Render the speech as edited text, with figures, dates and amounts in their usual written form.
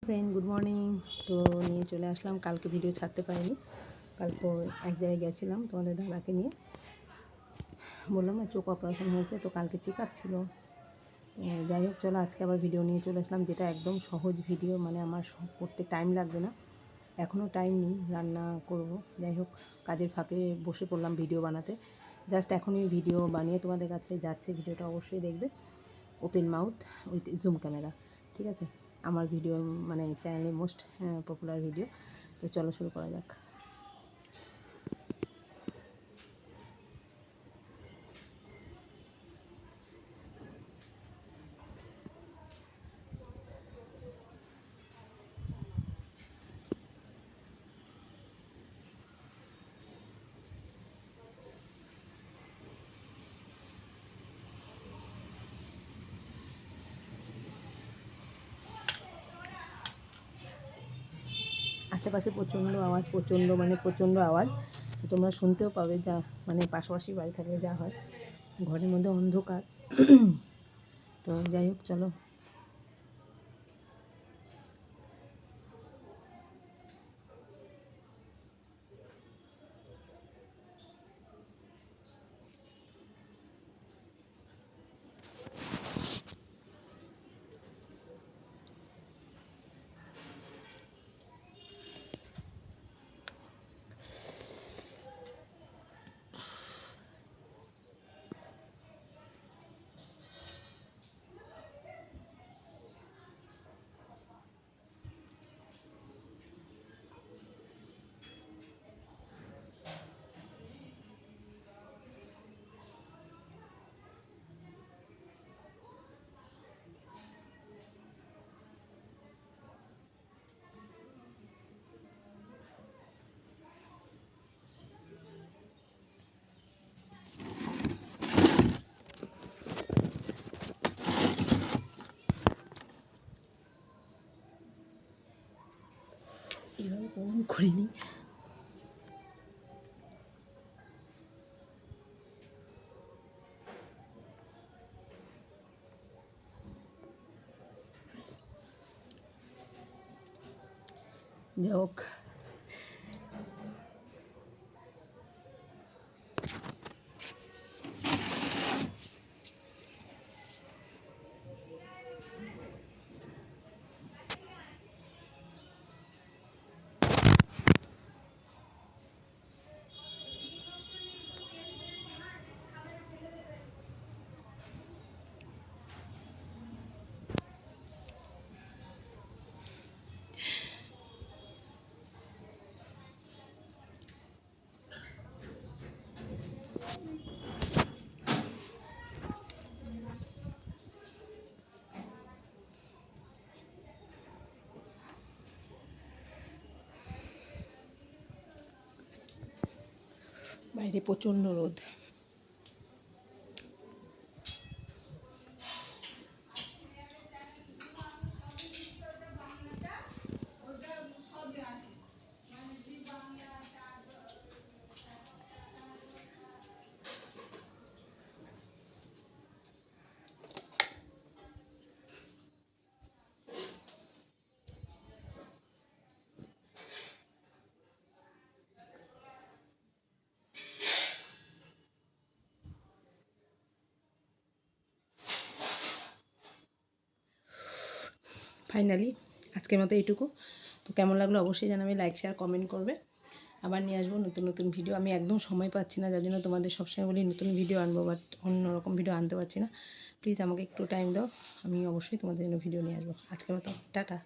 Friend good morning. তো নিয়ে চলে আসলাম, কালকে ভিডিও ছাড়তে পারিনি। কালকে এক জায়গায় গেছিলাম তোমাদের দাদাকে নিয়ে, বললাম না চোখ অপারেশন হয়েছে, তো কালকে চেক আপ ছিল। যাই হোক, চলো আজকে আবার ভিডিও নিয়ে চলে আসলাম, যেটা একদম সহজ ভিডিও, মানে আমার করতে টাইম লাগবে না। এখনও টাইম নেই, রান্না করব। যাই হোক, কাজের ফাঁকে বসে পড়লাম ভিডিও বানাতে। জাস্ট এখনই ভিডিও বানিয়ে তোমাদের কাছে যাচ্ছে, ভিডিওটা অবশ্যই দেখবে। Open mouth with zoom camera, ঠিক আছে? আমার ভিডিও মানে চ্যানেলে মোস্ট পপুলার ভিডিও। তো চলো শুরু করা যাক। আশেপাশে প্রচণ্ড আওয়াজ, তো তোমরা শুনতেও পাবে, যা মানে পাশাপাশি বাড়ি থাকলে যা হয়। ঘরের মধ্যে অন্ধকার। তো যাই হোক, চলো। এভাবে কখন করিনি। যাই হোক, বাইরে প্রচণ্ড রোদ। ফাইনালি আজকের মতো এইটুকু। তো কেমন লাগলো অবশ্যই জানাবে, লাইক শেয়ার কমেন্ট করবে। আবার নিয়ে আসবো নতুন নতুন ভিডিও। আমি একদম সময় পাচ্ছি না, যার জন্য তোমাদের সবসময় বলি নতুন ভিডিও আনবো, বাট অন্যরকম ভিডিও আনতে পারছি না। প্লিজ আমাকে একটু টাইম দাও, আমি অবশ্যই তোমাদের জন্য ভিডিও নিয়ে আসবো। আজকের মতো টাটা।